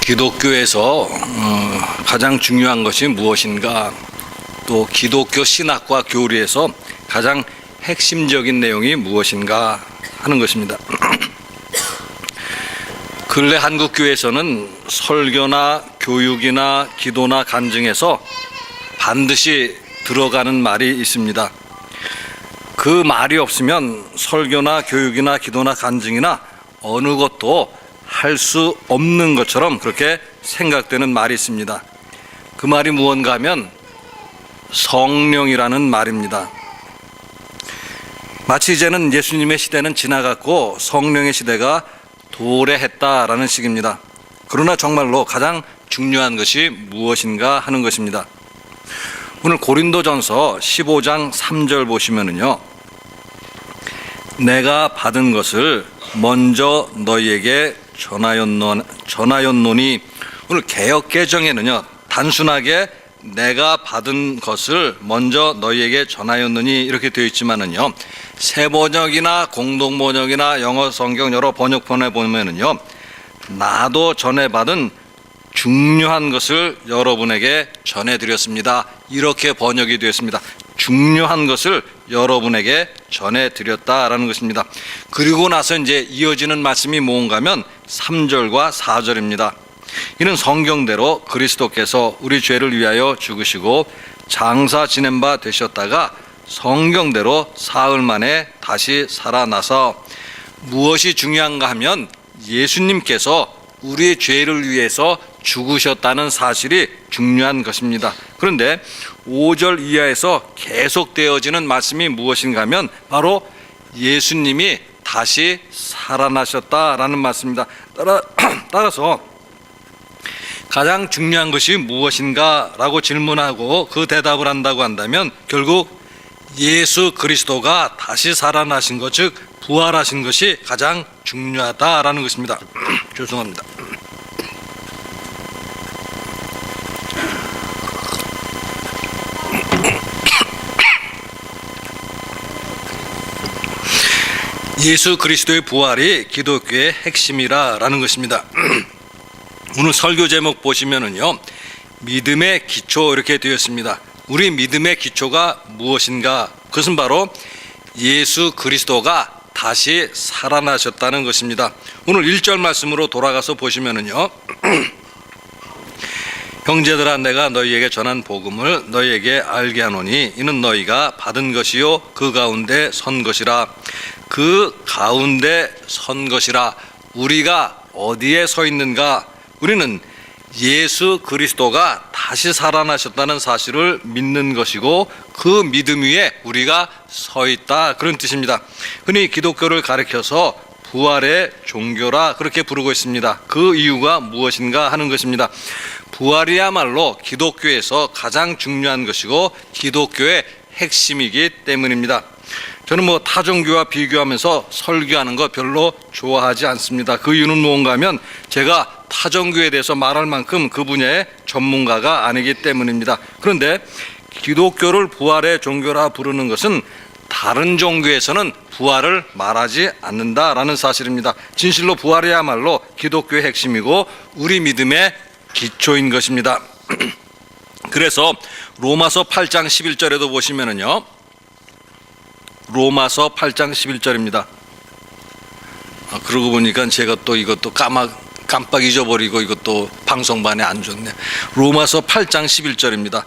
기독교에서 가장 중요한 것이 무엇인가, 또 기독교 신학과 교리에서 가장 핵심적인 내용이 무엇인가 하는 것입니다. 근래 한국교회에서는 설교나 교육이나 기도나 간증에서 반드시 들어가는 말이 있습니다. 그 말이 없으면 설교나 교육이나 기도나 간증이나 어느 것도 할 수 없는 것처럼 그렇게 생각되는 말이 있습니다. 그 말이 무언가 하면 성령이라는 말입니다. 마치 이제는 예수님의 시대는 지나갔고 성령의 시대가 도래했다라는 식입니다. 그러나 정말로 가장 중요한 것이 무엇인가 하는 것입니다. 오늘 고린도전서 15장 3절 보시면은요, 내가 받은 것을 먼저 너희에게 전하였노니, 오늘 개역개정에는요 단순하게 내가 받은 것을 먼저 너희에게 전하였느니 이렇게 되어 있지만은요, 새번역이나 공동번역이나 영어 성경 여러 번역본에 보면은요, 나도 전해받은 중요한 것을 여러분에게 전해드렸습니다, 이렇게 번역이 되었습니다. 중요한 것을 여러분에게 전해드렸다라는 것입니다. 그리고 나서 이제 이어지는 말씀이 뭔가 하면 3절과 4절입니다. 이는 성경대로 그리스도께서 우리 죄를 위하여 죽으시고 장사 지낸 바 되셨다가 성경대로 사흘 만에 다시 살아나서, 무엇이 중요한가 하면 예수님께서 우리의 죄를 위해서 죽으셨다는 사실이 중요한 것입니다. 그런데 5절 이하에서 계속되어지는 말씀이 무엇인가 하면 바로 예수님이 다시 살아나셨다라는 말씀입니다. 따라서 가장 중요한 것이 무엇인가 라고 질문하고 그 대답을 한다고 한다면 결국 예수 그리스도가 다시 살아나신 것, 즉 부활하신 것이 가장 중요하다라는 것입니다. 죄송합니다. 예수 그리스도의 부활이 기독교의 핵심이라는 것입니다. 오늘 설교 제목 보시면은요, 믿음의 기초 이렇게 되었습니다. 우리 믿음의 기초가 무엇인가? 그것은 바로 예수 그리스도가 다시 살아나셨다는 것입니다. 오늘 1절 말씀으로 돌아가서 보시면은요, 형제들아, 내가 너희에게 전한 복음을 너희에게 알게 하노니 이는 너희가 받은 것이요 그 가운데 선 것이라. 그 가운데 선 것이라. 우리가 어디에 서 있는가? 우리는 예수 그리스도가 다시 살아나셨다는 사실을 믿는 것이고 그 믿음 위에 우리가 서 있다, 그런 뜻입니다. 흔히 기독교를 가리켜서 부활의 종교라 그렇게 부르고 있습니다. 그 이유가 무엇인가 하는 것입니다. 부활이야말로 기독교에서 가장 중요한 것이고 기독교의 핵심이기 때문입니다. 저는 타종교와 비교하면서 설교하는 거 별로 좋아하지 않습니다. 그 이유는 뭔가 하면 제가 타종교에 대해서 말할 만큼 그 분야의 전문가가 아니기 때문입니다. 그런데 기독교를 부활의 종교라 부르는 것은 다른 종교에서는 부활을 말하지 않는다라는 사실입니다. 진실로 부활이야말로 기독교의 핵심이고 우리 믿음의 기초인 것입니다. 그래서 로마서 8장 11절에도 보시면은요, 로마서 8장 11절입니다. 그러고 보니까 제가 또 이것도 깜빡 잊어버리고 이것도 방송반에 안 줬네. 로마서 8장 11절입니다.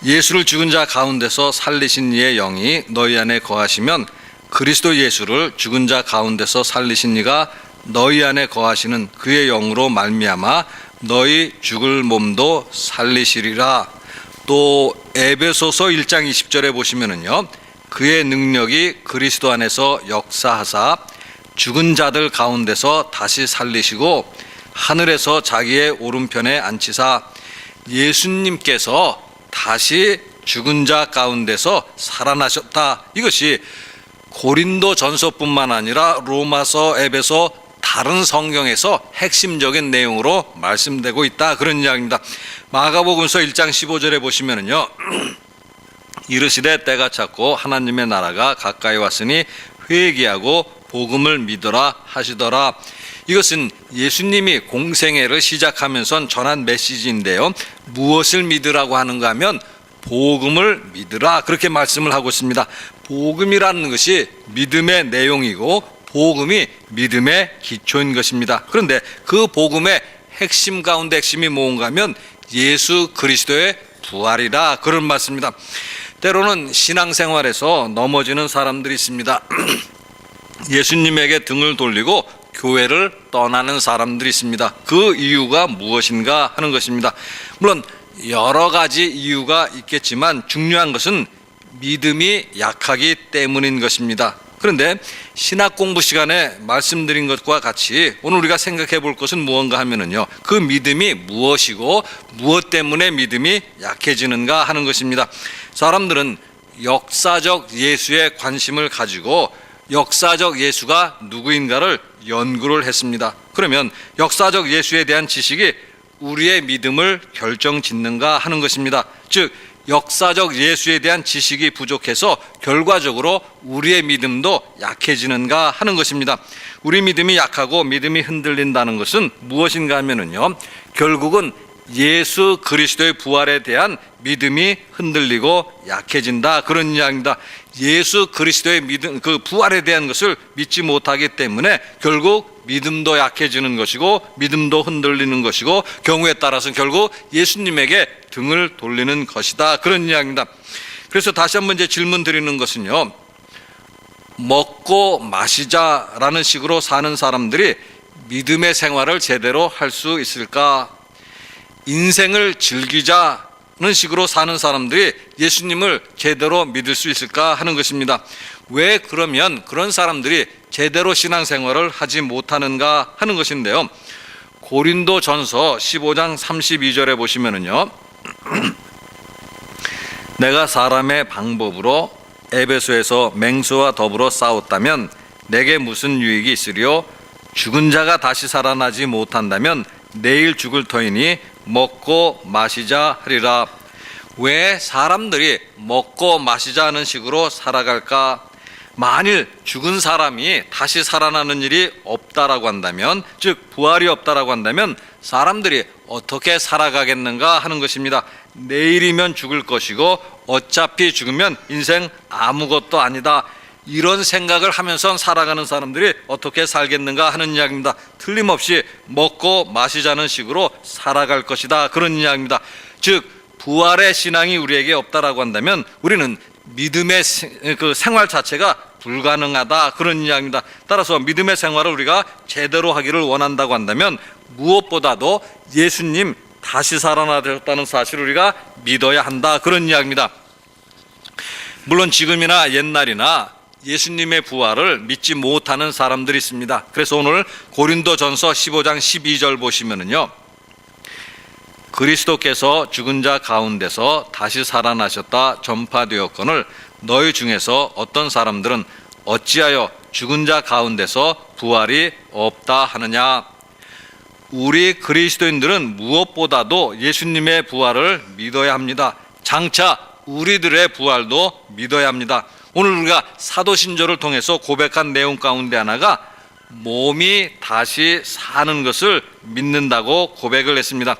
예수를 죽은 자 가운데서 살리신 이의 영이 너희 안에 거하시면 그리스도 예수를 죽은 자 가운데서 살리신 이가 너희 안에 거하시는 그의 영으로 말미암아 너희 죽을 몸도 살리시리라. 또 에베소서 1장 20절에 보시면은요, 그의 능력이 그리스도 안에서 역사하사 죽은 자들 가운데서 다시 살리시고 하늘에서 자기의 오른편에 앉히사. 예수님께서 다시 죽은 자 가운데서 살아나셨다. 이것이 고린도 전서뿐만 아니라 로마서, 에베소 다른 성경에서 핵심적인 내용으로 말씀되고 있다, 그런 이야기입니다. 마가복음서 1장 15절에 보시면은요, 이르시되 때가 찼고 하나님의 나라가 가까이 왔으니 회개하고 복음을 믿어라 하시더라. 이것은 예수님이 공생애를 시작하면서 전한 메시지인데요. 무엇을 믿으라고 하는가 하면 복음을 믿으라, 그렇게 말씀을 하고 있습니다. 복음이라는 것이 믿음의 내용이고 복음이 믿음의 기초인 것입니다. 그런데 그 복음의 핵심 가운데 핵심이 뭔가 하면 예수 그리스도의 부활이라, 그런 말씀입니다. 때로는 신앙생활에서 넘어지는 사람들이 있습니다. 예수님에게 등을 돌리고 교회를 떠나는 사람들이 있습니다. 그 이유가 무엇인가 하는 것입니다. 물론 여러 가지 이유가 있겠지만 중요한 것은 믿음이 약하기 때문인 것입니다. 그런데 신학 공부 시간에 말씀드린 것과 같이 오늘 우리가 생각해 볼 것은 무언가 하면은요, 그 믿음이 무엇이고 무엇 때문에 믿음이 약해지는가 하는 것입니다. 사람들은 역사적 예수에 관심을 가지고 역사적 예수가 누구인가를 연구를 했습니다. 그러면 역사적 예수에 대한 지식이 우리의 믿음을 결정짓는가 하는 것입니다. 즉 역사적 예수에 대한 지식이 부족해서 결과적으로 우리의 믿음도 약해지는가 하는 것입니다. 우리 믿음이 약하고 믿음이 흔들린다는 것은 무엇인가 하면은요, 결국은 예수 그리스도의 부활에 대한 믿음이 흔들리고 약해진다, 그런 이야기입니다. 예수 그리스도의 믿음, 그 부활에 대한 것을 믿지 못하기 때문에 결국 믿음도 약해지는 것이고 믿음도 흔들리는 것이고 경우에 따라서는 결국 예수님에게 등을 돌리는 것이다, 그런 이야기입니다. 그래서 다시 한번 이제 질문 드리는 것은요, 먹고 마시자라는 식으로 사는 사람들이 믿음의 생활을 제대로 할 수 있을까? 인생을 즐기자는 식으로 사는 사람들이 예수님을 제대로 믿을 수 있을까 하는 것입니다. 왜 그러면 그런 사람들이 제대로 신앙생활을 하지 못하는가 하는 것인데요, 고린도전서 15장 32절에 보시면은요, 내가 사람의 방법으로 에베소에서 맹수와 더불어 싸웠다면 내게 무슨 유익이 있으리요? 죽은 자가 다시 살아나지 못한다면 내일 죽을 터이니 먹고 마시자 하리라. 왜 사람들이 먹고 마시자는 식으로 살아갈까? 만일 죽은 사람이 다시 살아나는 일이 없다라고 한다면, 즉 부활이 없다라고 한다면 사람들이 어떻게 살아가겠는가 하는 것입니다. 내일이면 죽을 것이고 어차피 죽으면 인생 아무것도 아니다, 이런 생각을 하면서 살아가는 사람들이 어떻게 살겠는가 하는 이야기입니다. 틀림없이 먹고 마시자는 식으로 살아갈 것이다, 그런 이야기입니다. 즉 부활의 신앙이 우리에게 없다라고 한다면 우리는 믿음의 그 생활 자체가 불가능하다, 그런 이야기입니다. 따라서 믿음의 생활을 우리가 제대로 하기를 원한다고 한다면 무엇보다도 예수님 다시 살아나셨다는 사실을 우리가 믿어야 한다, 그런 이야기입니다. 물론 지금이나 옛날이나 예수님의 부활을 믿지 못하는 사람들이 있습니다. 그래서 오늘 고린도전서 15장 12절 보시면은요, 그리스도께서 죽은 자 가운데서 다시 살아나셨다 전파되었거늘 너희 중에서 어떤 사람들은 어찌하여 죽은 자 가운데서 부활이 없다 하느냐. 우리 그리스도인들은 무엇보다도 예수님의 부활을 믿어야 합니다. 장차 우리들의 부활도 믿어야 합니다. 오늘 우리가 사도신조를 통해서 고백한 내용 가운데 하나가 몸이 다시 사는 것을 믿는다고 고백을 했습니다.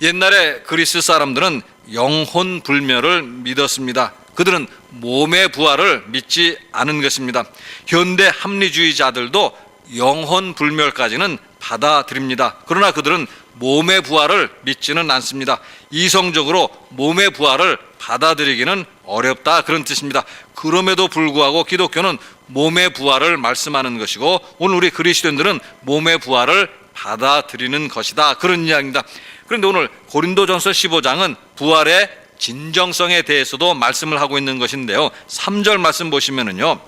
옛날에 그리스 사람들은 영혼 불멸을 믿었습니다. 그들은 몸의 부활을 믿지 않은 것입니다. 현대 합리주의자들도 영혼 불멸까지는 받아들입니다. 그러나 그들은 몸의 부활을 믿지는 않습니다. 이성적으로 몸의 부활을 받아들이기는 어렵다, 그런 뜻입니다. 그럼에도 불구하고 기독교는 몸의 부활을 말씀하는 것이고 오늘 우리 그리스도인들은 몸의 부활을 받아들이는 것이다, 그런 이야기입니다. 그런데 오늘 고린도전서 15장은 부활의 진정성에 대해서도 말씀을 하고 있는 것인데요, 3절 말씀 보시면은요,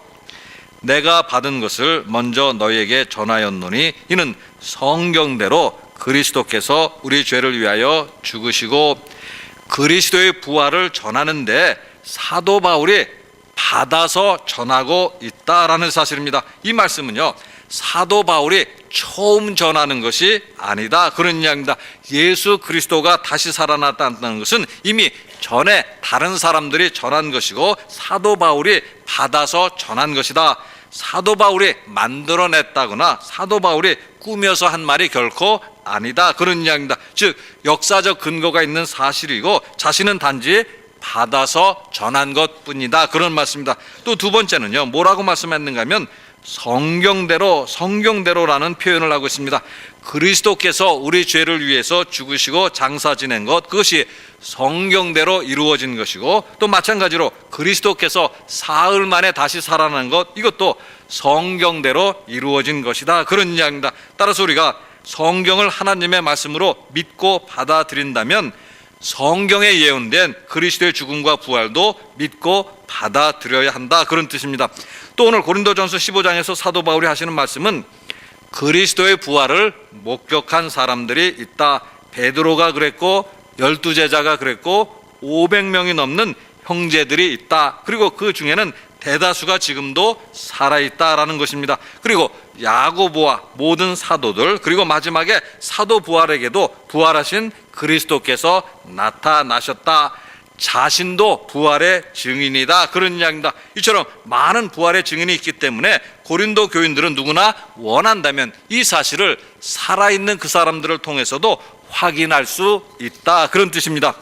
내가 받은 것을 먼저 너희에게 전하였노니 이는 성경대로 그리스도께서 우리 죄를 위하여 죽으시고, 그리스도의 부활을 전하는데 사도 바울이 받아서 전하고 있다라는 사실입니다. 이 말씀은요, 사도 바울이 처음 전하는 것이 아니다, 그런 이야기입니다. 예수 그리스도가 다시 살아났다는 것은 이미 전에 다른 사람들이 전한 것이고 사도 바울이 받아서 전한 것이다. 사도 바울이 만들어냈다거나 사도 바울이 꾸며서 한 말이 결코 아니다, 그런 이야기입니다. 즉 역사적 근거가 있는 사실이고 자신은 단지 받아서 전한 것뿐이다, 그런 말씀입니다. 또 두 번째는요, 뭐라고 말씀했는가 하면 성경대로라는 표현을 하고 있습니다. 그리스도께서 우리 죄를 위해서 죽으시고 장사 지낸 것, 그것이 성경대로 이루어진 것이고, 또 마찬가지로 그리스도께서 사흘 만에 다시 살아난 것, 이것도 성경대로 이루어진 것이다, 그런 이야기입니다. 따라서 우리가 성경을 하나님의 말씀으로 믿고 받아들인다면 성경에 예언된 그리스도의 죽음과 부활도 믿고 받아들여야 한다, 그런 뜻입니다. 또 오늘 고린도전서 15장에서 사도 바울이 하시는 말씀은 그리스도의 부활을 목격한 사람들이 있다. 베드로가 그랬고 12제자가 그랬고 500명이 넘는 형제들이 있다. 그리고 그 중에는 대다수가 지금도 살아있다라는 것입니다. 그리고 야고보와 모든 사도들, 그리고 마지막에 사도 부활에게도 부활하신 그리스도께서 나타나셨다. 자신도 부활의 증인이다, 그런 이야기입니다. 이처럼 많은 부활의 증인이 있기 때문에 고린도 교인들은 누구나 원한다면 이 사실을 살아있는 그 사람들을 통해서도 확인할 수 있다, 그런 뜻입니다.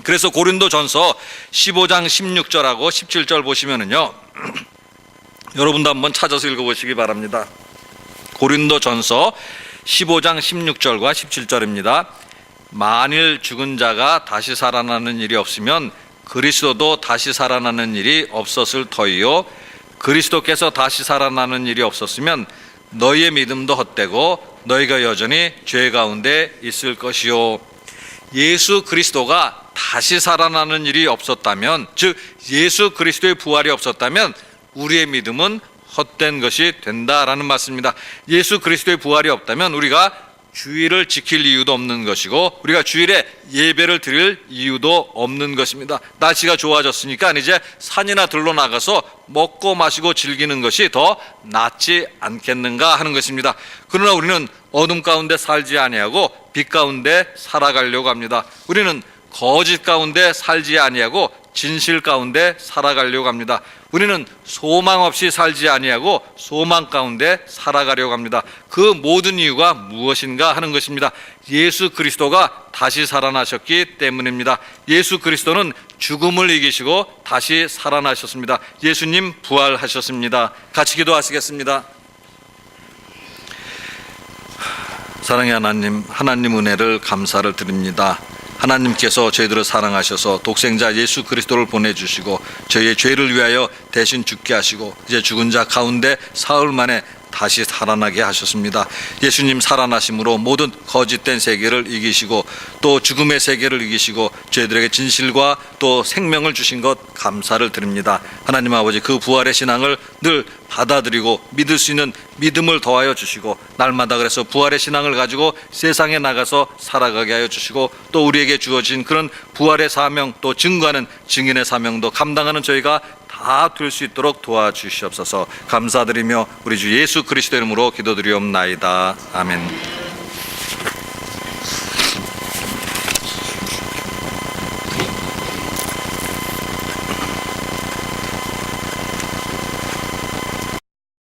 그래서 고린도전서 15장 16절하고 17절 보시면은요, 여러분도 한번 찾아서 읽어보시기 바랍니다. 고린도전서 15장 16절과 17절입니다. 만일 죽은 자가 다시 살아나는 일이 없으면 그리스도도 다시 살아나는 일이 없었을 터이요, 그리스도께서 다시 살아나는 일이 없었으면 너희의 믿음도 헛되고 너희가 여전히 죄 가운데 있을 것이요. 예수 그리스도가 다시 살아나는 일이 없었다면, 즉 예수 그리스도의 부활이 없었다면 우리의 믿음은 헛된 것이 된다라는 말씀입니다. 예수 그리스도의 부활이 없다면 우리가 주일을 지킬 이유도 없는 것이고 우리가 주일에 예배를 드릴 이유도 없는 것입니다. 날씨가 좋아졌으니까 이제 산이나 들로 나가서 먹고 마시고 즐기는 것이 더 낫지 않겠는가 하는 것입니다. 그러나 우리는 어둠 가운데 살지 아니하고 빛 가운데 살아가려고 합니다. 우리는 거짓 가운데 살지 아니하고 진실 가운데 살아가려고 합니다. 우리는 소망 없이 살지 아니하고 소망 가운데 살아가려고 합니다. 그 모든 이유가 무엇인가 하는 것입니다. 예수 그리스도가 다시 살아나셨기 때문입니다. 예수 그리스도는 죽음을 이기시고 다시 살아나셨습니다. 예수님 부활하셨습니다. 같이 기도하시겠습니다. 사랑의 하나님, 하나님 은혜를 감사를 드립니다. 하나님께서 저희들을 사랑하셔서 독생자 예수 그리스도를 보내주시고 저희의 죄를 위하여 대신 죽게 하시고 이제 죽은 자 가운데 사흘 만에 다시 살아나게 하셨습니다. 예수님 살아나심으로 모든 거짓된 세계를 이기시고 또 죽음의 세계를 이기시고 저희들에게 진실과 또 생명을 주신 것 감사를 드립니다. 하나님 아버지, 그 부활의 신앙을 늘 받아들이고 믿을 수 있는 믿음을 더하여 주시고 날마다 그래서 부활의 신앙을 가지고 세상에 나가서 살아가게 하여 주시고 또 우리에게 주어진 그런 부활의 사명, 또 증거하는 증인의 사명도 감당하는 저희가 다 될 수 있도록 도와주시옵소서. 감사드리며 우리 주 예수 그리스도 이름으로 기도드리옵나이다. 아멘.